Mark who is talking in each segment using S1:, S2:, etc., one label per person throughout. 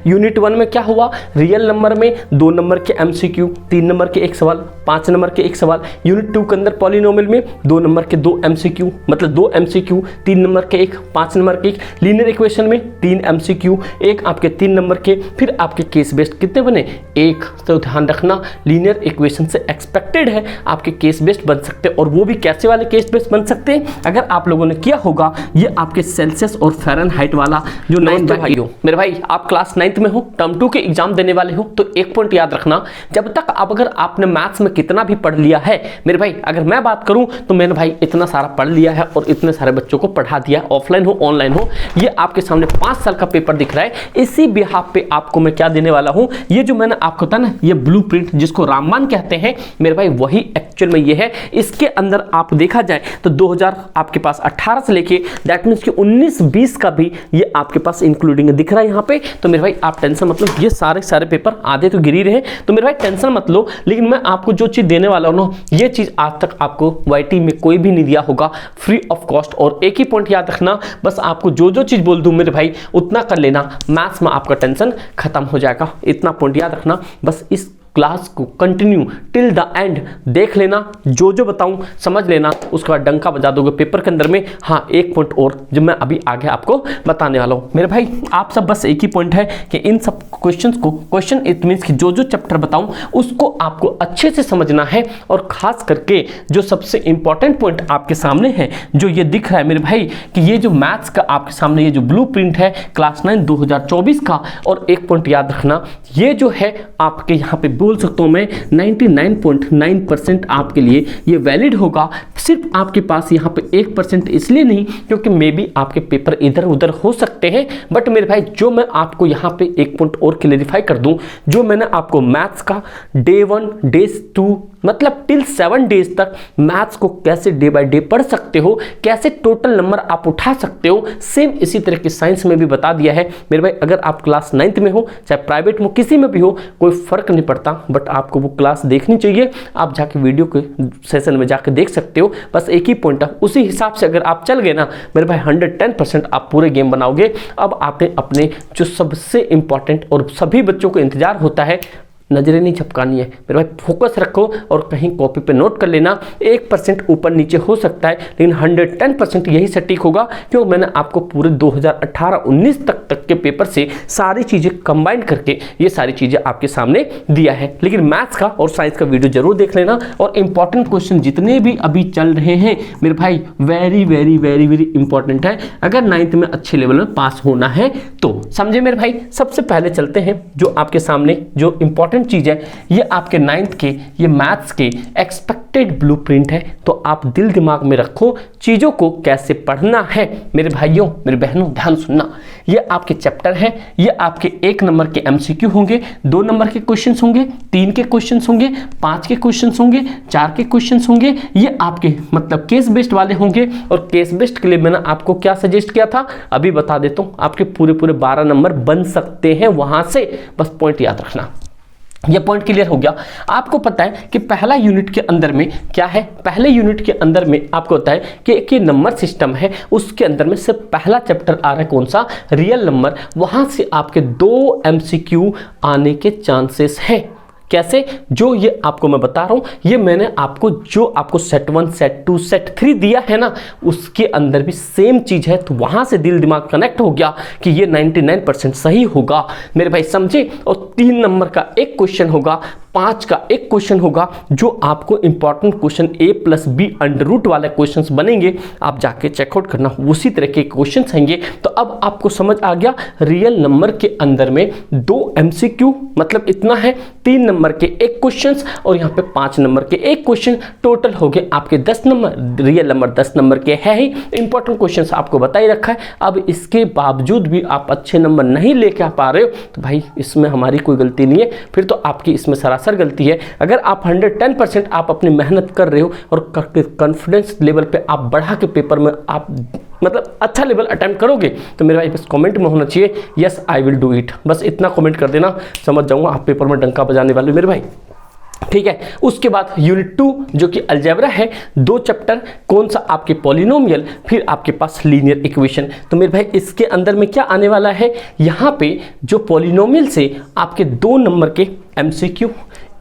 S1: Unit 1 में क्या हुआ, रियल नंबर में 2 नंबर के एमसीक्यू, 3 नंबर के एक सवाल, 5 नंबर के एक सवाल। यूनिट 2 के अंदर पॉलिनोमियल में 2 नंबर के 2 एमसीक्यू, मतलब 2 एमसीक्यू, 3 नंबर के एक, 5 नंबर के एक। लीनियर इक्वेशन में 3 एमसीक्यू, एक आपके 3 नंबर के, फिर आपके केस बेस्ड कितने बने, एक। तो ध्यान रखना लीनियर इक्वेशन से एक्सपेक्टेड है आपके केस बेस्ड बन सकते हैं, और वो भी कैसे वाले केस बेस्ड बन सकते हैं, अगर आप लोगों ने किया होगा ये आपके सेल्सियस और फ़ारेनहाइट वाला जो 9th भाइयों, मेरे भाई आप क्लास 9th में हो, टर्म 2 के एग्जाम देने वाले हो, तो एक पॉइंट याद रखना, जब तक अगर आपने मैथ्स में कितना भी पढ़ लिया है मेरे भाई, अगर मैं बात करूं तो मेरे भाई इतना सारा पढ़ लिया है और इतने सारे बच्चों को पढ़ा दिया, ऑफलाइन हो ऑनलाइन हो, ये आपके सामने 5 साल का पेपर दिख रहा है। इसी बिहाफ पे आपको मैं क्या देने वाला हूं, ये जो मैंने आपको बताया ना, ये ब्लूप्रिंट जिसको रामबाण कहते हैं मेरे भाई, वही एक्चुअल में ये है। इसके अंदर आप देखा जाए तो 2000 आपके पास 18 से लेके दैट मींस कि 19-20 का भी ये आपके पास इंक्लूडिंग दिख रहा है यहाँ पे। तो मेरे भाई आप टेंशन मतलब, ये सारे पेपर आधे तो गिर ही रहे, तो मेरे भाई टेंशन मत लो। लेकिन मैं आपको जो चीज देने वाला हूं ना, ये चीज आज तक आपको वाईटी में कोई भी नहीं दिया होगा, फ्री ऑफ कॉस्ट। और एक ही पॉइंट याद रखना, बस आपको जो चीज बोल दूं मेरे भाई उतना कर लेना, मैथ्स में आपका टेंशन खत्म हो जाएगा। इतना पॉइंट याद रखना, बस इस क्लास को कंटिन्यू टिल द एंड देख लेना, जो बताऊं समझ लेना, उसके बाद डंका बजा दोगे पेपर के अंदर में। हाँ, एक पॉइंट और जो मैं अभी आगे आपको बताने वाला हूं मेरे भाई, आप सब बस एक ही पॉइंट है कि इन सब क्वेश्चंस को, क्वेश्चन इट मींस कि जो चैप्टर बताऊं उसको आपको अच्छे से समझना है। और खास करके जो सबसे इंपॉर्टेंट पॉइंट आपके सामने है, जो ये दिख रहा है मेरे भाई कि ये जो मैथ्स का आपके सामने ये जो ब्लूप्रिंट है क्लास 9 2024 का, और एक पॉइंट याद रखना, ये जो है आपके यहाँ पे बोल सकता हूं मैं 99.9% आपके लिए ये वैलिड होगा। सिर्फ आपके पास यहाँ पे 1% इसलिए नहीं क्योंकि मे बी आपके पेपर इधर उधर हो सकते हैं, बट मेरे भाई जो मैं आपको यहाँ पे एक पॉइंट और क्लेरिफाई कर दूं, जो मैंने आपको मैथ्स का डे 1 डे 2 मतलब टिल 7 डेज तक मैथ्स को कैसे डे बाय डे पढ़ सकते हो, कैसे टोटल नंबर आप उठा सकते हो, सेम इसी तरह की साइंस में भी बता दिया है मेरे भाई। अगर आप क्लास 9th में हो, चाहे प्राइवेट में किसी में भी हो, कोई फर्क नहीं पड़ता, बट आपको वो क्लास देखनी चाहिए। आप जाके वीडियो के सेशन में जाके देख सकते हो। बस एक ही पॉइंट है, उसी हिसाब से अगर आप चल गए ना मेरे भाई 110% आप पूरे गेम बनाओगे। अब आपने अपने जो सबसे इंपॉर्टेंट और सभी बच्चों को इंतजार होता है, नजरें नहीं झपकानी है मेरे भाई, फोकस रखो और कहीं कॉपी पे नोट कर लेना। 1% ऊपर नीचे हो सकता है, लेकिन 110% यही सटीक होगा, क्योंकि मैंने आपको पूरे 2018-19 तक के पेपर से सारी चीजें कंबाइन करके ये सारी चीजें आपके सामने दिया है। लेकिन मैथ्स का और साइंस का वीडियो जरूर देख लेना। और इंपॉर्टेंट क्वेश्चन जितने भी अभी चल रहे हैं मेरे भाई, very very very very important है, अगर 9th में अच्छे लेवल में पास होना है तो। समझे मेरे भाई, सबसे पहले चलते हैं जो आपके सामने जो इंपॉर्टेंट चीज है, ये आपके 9th के ये मैथ्स के एक्सपेक्टेड ब्लूप्रिंट है। तो आप दिल दिमाग में रखो चीजों को कैसे पढ़ना है मेरे भाइयों मेरे बहनों, ध्यान सुनना। ये आपके चैप्टर है, ये आपके 1 नंबर के एमसीक्यू होंगे, 2 नंबर के क्वेश्चंस होंगे, 3 के क्वेश्चंस होंगे, 5 के क्वेश्चंस होंगे, 4 के क्वेश्चंस होंगे। ये आपके मतलब केस बेस्ड वाले होंगे। और केस बेस्ड के लिए मैंने आपको क्या सजेस्ट किया था अभी बता देता हूं, आपके पूरे 12 नंबर बन सकते हैं वहां से, बस पॉइंट याद रखना। ये पॉइंट क्लियर हो गया। आपको पता है कि पहला यूनिट के अंदर में क्या है, पहले यूनिट के अंदर में आपको पता है कि एक नंबर सिस्टम है, उसके अंदर में सिर्फ पहला चैप्टर आ रहा है कौन सा, रियल नंबर। वहां से आपके 2 एमसीक्यू आने के चांसेस हैं। कैसे, जो ये आपको मैं बता रहा हूं, ये मैंने आपको जो आपको सेट 1 सेट 2 सेट 3 दिया है ना, उसके अंदर भी सेम चीज है। तो वहां से दिल दिमाग कनेक्ट हो गया कि ये 99% सही होगा मेरे भाई, समझे। और 3 नंबर का एक क्वेश्चन होगा, 5 का एक क्वेश्चन होगा, जो आपको important question a+b under root वाले क्वेश्चंस बनेंगे, आप जाके चेकआउट करना, उसी तरह के क्वेश्चंस आएंगे। तो अब आपको समझ आ गया, रियल नंबर के अंदर में 2 एमसीक्यू मतलब इतना है, 3 नंबर के एक क्वेश्चंस और यहाँ पे 5 नंबर के एक क्वेश्चन, टोटल हो गए आपके 10 नंबर। रियल नंबर 10 नंबर के है ही, इंपॉर्टेंट क्वेश्चंस आपको बता ही रखा है। अब इसके बावजूद भी आप अच्छे नंबर नहीं लेके आ पा रहे हो, तो भाई इसमें हमारी कोई गलती नहीं है, फिर तो आपकी इसमें सरासर गलती है। अगर आप 110% आप अपनी मेहनत कर रहे हो और कॉन्फिडेंस लेवल पे आप बढ़ा के पेपर में आप मतलब अच्छा लेवल अटेम्प्ट करोगे, तो मेरे भाई बस कमेंट में होना चाहिए yes I will do it, बस इतना कमेंट कर देना, समझ जाऊंगा आप पेपर में डंका बजाने वाले मेरे भाई। ठीक है। उसके बाद यूनिट 2 जो कि अलजेब्रा है, 2 चैप्टर, कौन सा आपके पॉलिनोमियल, फिर आपके पास लीनियर इक्वेशन। तो मेरे भाई इसके अंदर में क्या आने वाला है, यहाँ पे जो पॉलिनोमियल से आपके 2 नंबर के एमसीक्यू,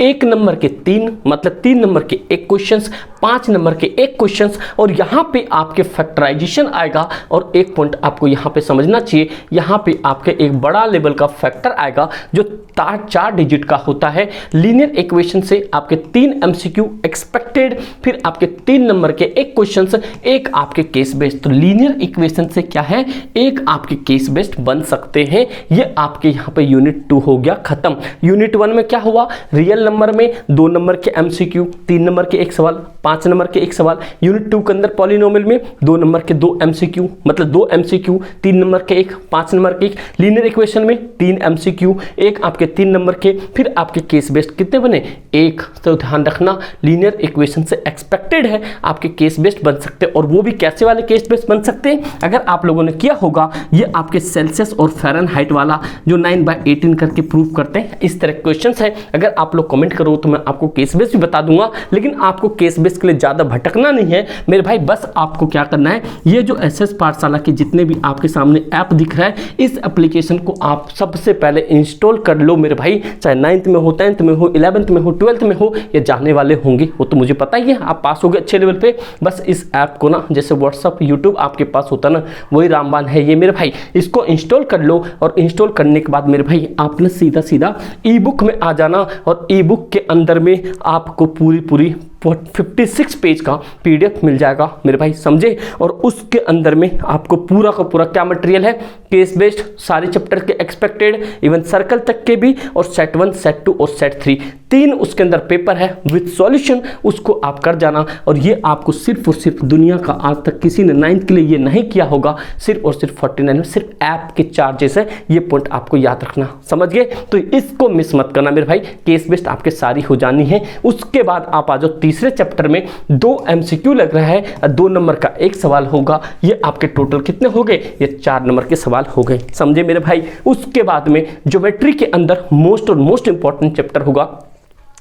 S1: 1 नंबर के 3 मतलब 3 नंबर के 1 क्वेश्चंस, 5 नंबर के 1 क्वेश्चंस, और यहाँ पे आपके फैक्टराइजेशन आएगा। और एक पॉइंट आपको यहाँ पे समझना चाहिए, यहाँ पे आपके एक बड़ा लेवल का फैक्टर आएगा जो 4 डिजिट का होता है। लीनियर इक्वेशन से आपके 3 एमसीक्यू एक्सपेक्टेड, फिर आपके 3 नंबर के 1 क्वेश्चंस, 1 आपके केस बेस्ड। तो लीनियर इक्वेशन से क्या है, 1 आपके केस बेस्ड बन सकते हैं। ये आपके यहाँ पे यूनिट 2 हो गया खत्म। यूनिट 1 में क्या हुआ, रियल नंबर में 2 नंबर के एमसीक्यू, 3 नंबर के 1 सवाल, 5 नंबर के 1 सवाल। यूनिट 2 के अंदर पॉलिनोमियल में 2 नंबर के 2 एमसीक्यू मतलब 2 एमसीक्यू, 3 नंबर के 1, 5 नंबर के 1। लीनियर इक्वेशन में 3 एमसीक्यू, 1 आपके 3 नंबर के, फिर आपके केस बेस्ड कितने बने, 1। तो ध्यान रखना लीनियर इक्वेशन से एक्सपेक्टेड है आपके केस बेस्ड बन सकते हैं। और वो भी कैसे वाले केस बेस्ड बन सकते हैं, अगर आप लोगों ने किया होगा ये आपके सेल्सियस और फ़ारेनहाइट वाला जो 9/18 करके प्रूव करते हैं, इस तरह क्वेश्चन है। अगर आप लोग कमेंट करो तो मैं आपको केस बेस्ड भी बता दूंगा, लेकिन आपको केस बेस्ड के लिए ज़्यादा भटकना नहीं है मेरे भाई। बस आपको क्या करना है, ये जो एसएस पाठशाला के जितने भी आपके सामने ऐप दिख रहा है, इस एप्लीकेशन को आप सबसे पहले इंस्टॉल कर लो मेरे भाई। चाहे 9th में हो, 10th में हो, 11th में हो, 12th में हो, ये जाने वाले होंगे वो तो मुझे पता ही है, आप पास हो गए अच्छे लेवल पे। बस इस ऐप को ना, जैसे व्हाट्सअप यूट्यूब आपके पास होता ना, वही रामबाण है ये मेरे भाई। इसको इंस्टॉल कर लो, और इंस्टॉल करने के बाद मेरे भाई आपने सीधा सीधा ई बुक में आ जाना, और ई बुक के अंदर में आपको पूरी 56 पेज का पीडीएफ मिल जाएगा मेरे भाई, समझे। और उसके अंदर में आपको पूरा का पूरा क्या मटेरियल है, केस बेस्ड, सारे चैप्टर के एक्सपेक्टेड, इवन सर्कल तक के भी, और सेट 1, सेट 2 और सेट 3 3 उसके अंदर पेपर है विद सॉल्यूशन, उसको आप कर जाना। और ये आपको सिर्फ और सिर्फ दुनिया का आज तक किसी ने 9th के लिए ये नहीं किया होगा, सिर्फ और सिर्फ 49 में, सिर्फ ऐप के चार्जेस है। ये पॉइंट आपको याद रखना, समझ गए। तो इसको मिस मत करना मेरे भाई, केस बेस्ड आपके सारी हो जानी है। उसके बाद आप आ जाओ तीसरे चैप्टर में, 2 एमसीक्यू लग रहा है, 2 नंबर का 1 सवाल होगा। ये आपके टोटल कितने हो गए, ये 4 नंबर के सवाल हो गए, समझे मेरे भाई। उसके बाद में ज्योमेट्री के अंदर मोस्ट इंपॉर्टेंट चैप्टर होगा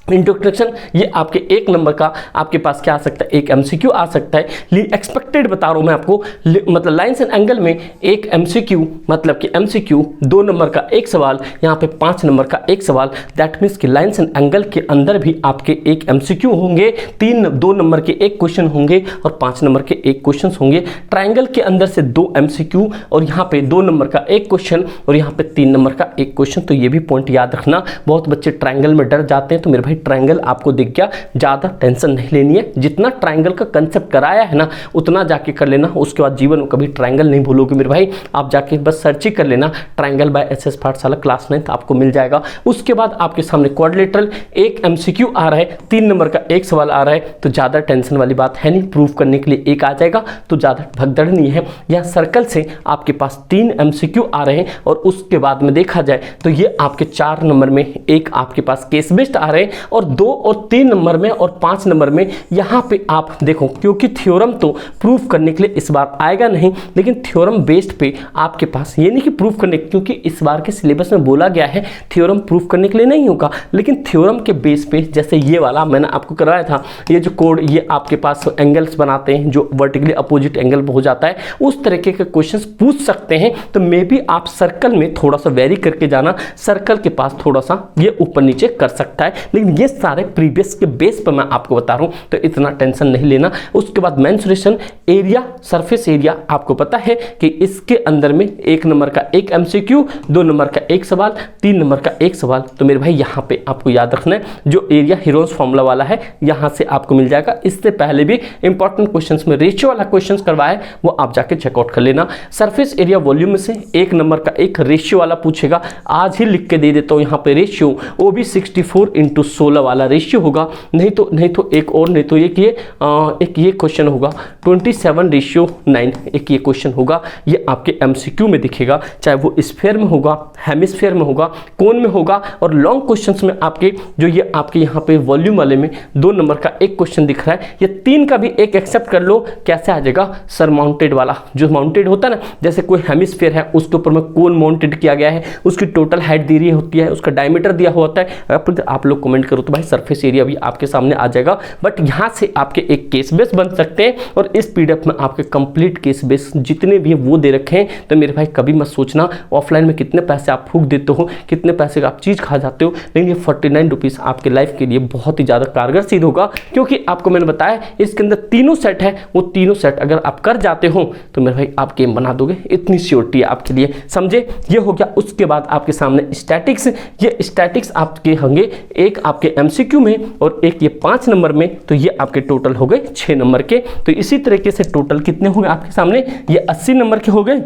S1: इंट्रोडक्शन। ये आपके 1 नंबर का आपके पास क्या आ सकता है, 1 एमसीक्यू आ सकता है। एक्सपेक्टेड बता रहा हूं मैं आपको, मतलब लाइन्स एंड एंगल में 1 एमसीक्यू, मतलब कि एमसीक्यू 2 नंबर का 1 सवाल, यहाँ पे 5 नंबर का 1 सवाल। दैट मीन्स कि लाइन्स एंड एंगल के अंदर भी आपके 1 एमसीक्यू होंगे, 2 नंबर के 1 क्वेश्चन होंगे, और 5 नंबर के 1 क्वेश्चन होंगे। ट्राइंगल के अंदर से 2 एमसीक्यू, और यहाँ पे 2 नंबर का 1 क्वेश्चन, और यहाँ पे 3 नंबर का 1 क्वेश्चन। तो ये भी पॉइंट याद रखना, बहुत बच्चे ट्राइंगल में डर जाते हैं, तो मेरे भाई ट्राइंगल आपको दिख गया, ज्यादा टेंशन नहीं लेनी है। जितना ट्राइंगल का कंसेप्ट कराया है ना, उतना जाके कर लेना, उसके बाद जीवन में कभी ट्राइंगल नहीं भूलोगे मेरे भाई। आप जाके बस सर्च ही कर लेना, ट्राइंगल बाय एसएस पाठशाला क्लास 9th आपको मिल जाएगा। उसके बाद आपके सामने क्वाड्रिलेटरल 1 एमसीक्यू आ रहा है, 3 नंबर का 1 सवाल आ रहा है, तो ज्यादा टेंशन वाली बात है नहीं, प्रूफ करने के लिए 1 आ जाएगा, तो ज्यादा भगदड़ नहीं है। या सर्कल से आपके पास 3 एमसीक्यू आ रहे हैं, और उसके बाद में देखा जाए तो ये आपके 4 नंबर में 1 आपके पास केस बेस्ड आ रहे हैं, और 2 और 3 नंबर में और 5 नंबर में यहाँ पे आप देखो, क्योंकि थ्योरम तो प्रूफ करने के लिए इस बार आएगा नहीं, लेकिन थ्योरम बेस्ड पे आपके पास, ये नहीं कि प्रूफ करने, क्योंकि इस बार के सिलेबस में बोला गया है थ्योरम प्रूफ करने के लिए नहीं होगा, लेकिन थ्योरम के बेस पे, जैसे ये वाला मैंने आपको कराया था, ये जो कोड, ये आपके पास एंगल्स बनाते हैं जो वर्टिकली अपोजिट एंगल हो जाता है, उस तरीके के क्वेश्चंस पूछ सकते हैं। तो मे बी आप सर्कल में थोड़ा सा वेरी करके जाना, सर्कल के पास थोड़ा सा ये ऊपर नीचे कर सकता है, लेकिन ये सारे प्रीवियस के बेस पर मैं आपको बता रहा हूं, तो इतना टेंशन नहीं लेना। उसके बाद मेंसुरेशन एरिया, सरफेस एरिया, आपको पता है कि इसके अंदर में 1 नंबर का 1 एमसीक्यू, 2 नंबर का 1 सवाल, 3 नंबर का 1 सवाल। तो मेरे भाई यहाँ पे आपको याद रखना है, जो एरिया हीरोन्स फॉर्मूला वाला है, यहाँ से आपको मिल जाएगा। इससे पहले भी इंपॉर्टेंट क्वेश्चंस में रेशियो वाला क्वेश्चंस करवाया है, वो आप जाके चेकआउट कर लेना। सरफेस एरिया वॉल्यूम में से 1 नंबर का 1 रेशियो वाला पूछेगा, आज ही लिख के दे देता हूँ यहाँ पे रेशियो, वो भी 64/16 वाला रेशियो होगा। नहीं तो एक और, नहीं तो एक ये क्वेश्चन होगा 27/9, एक ये क्वेश्चन होगा, ये आपके एमसीक्यू में दिखेगा, चाहे वो स्फीयर में होगा, हेमिस्फीयर में होगा, कोन में होगा। और लॉन्ग क्वेश्चंस में आपके जो ये आपके यहाँ पे वॉल्यूम वाले में 2 नंबर का 1 क्वेश्चन दिख रहा है, ये 3 का भी 1 एक्सेप्ट कर लो, कैसे आ जाएगा, सर माउंटेड वाला, जो माउंटेड होता है ना, जैसे कोई हेमिस्फीयर है उसके ऊपर में कोन माउंटेड किया गया है, उसकी टोटल हाइट दी रही होती है, उसका डायमीटर दिया होता है। आप लोग कमेंट करो तो भाई सरफेस एरिया भी आपके सामने आ जाएगा। बट यहाँ से आपके एक केस बेस बन सकते हैं और इस पीडीएफ में आपके कंप्लीट केस बेस जितने भी वो दे रखे हैं। तो मेरे भाई कभी मत सोचना ऑफलाइन में कितने पैसे आप फूंक देते हो, कितने पैसे का आप चीज़ खा जाते हो, लेकिन ये 49 रुपीज़ आपके लाइफ के लिए बहुत ही ज़्यादा कारगर सिद्ध होगा। क्योंकि आपको मैंने बताया इसके अंदर तीनों सेट है, वो तीनों सेट अगर आप कर जाते हो तो मेरे भाई आप गेम बना दोगे, इतनी श्योरिटी है आपके लिए, समझे। ये हो गया। उसके बाद आपके सामने स्टैटिक्स, ये स्टैटिक्स आपके होंगे एक आपके एमसीक्यू में और एक ये 5 नंबर में, तो ये आपके टोटल हो गए 6 नंबर के। तो इसी तरीके से टोटल कितने हो गए आपके सामने, ये 80 नंबर के हो गए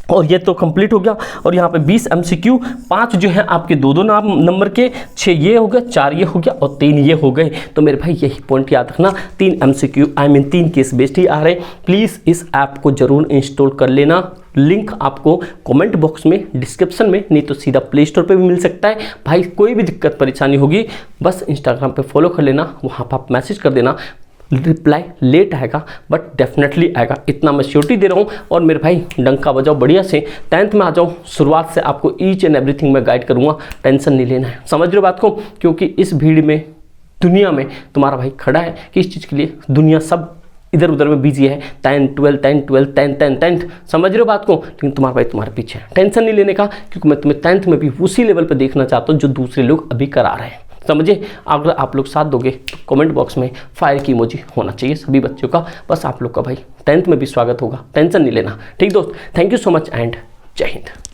S1: और ये तो कंप्लीट हो गया। और यहाँ पे 20 एमसीक्यू, 5 जो है आपके 2-2 नंबर के, 6 ये हो गया, 4 ये हो गया और 3 ये हो गए। तो मेरे भाई यही पॉइंट याद रखना, 3 एमसीक्यू 3 केस बेस्ड ही आ रहे हैं। प्लीज़ इस ऐप को जरूर इंस्टॉल कर लेना। लिंक आपको कमेंट बॉक्स में, डिस्क्रिप्शन में, नहीं तो सीधा प्ले स्टोर पे भी मिल सकता है। भाई कोई भी दिक्कत परेशानी होगी बस इंस्टाग्राम पे फॉलो कर लेना, वहाँ पर आप मैसेज कर देना। रिप्लाई लेट आएगा बट डेफिनेटली आएगा, इतना मैं श्योरिटी दे रहा हूँ। और मेरे भाई डंका बजाओ बढ़िया से, 10th में आ जाओ, शुरुआत से आपको ईच एंड एवरीथिंग मैं गाइड करूँगा, टेंशन नहीं लेना है। समझ रहे हो बात को, क्योंकि इस भीड़ में दुनिया में तुम्हारा भाई खड़ा है कि इस चीज़ के लिए, दुनिया सब इधर उधर में बिजी है, 10th 12th 10th 12th 10th 10th 10th, समझ रहे हो बात को। लेकिन तुम्हारा भाई तुम्हारे पीछे है, टेंशन नहीं लेने का, क्योंकि मैं तुम्हें 10th में भी उसी लेवल पे देखना चाहता हूँ जो दूसरे लोग अभी करा रहे हैं, समझे। अगर आप लोग साथ दोगे तो कमेंट बॉक्स में फायर की इमोजी होना चाहिए सभी बच्चों का, बस आप लोग का भाई 10th में भी स्वागत होगा, टेंशन नहीं लेना। ठीक दोस्त, thank you so much and जय हिंद।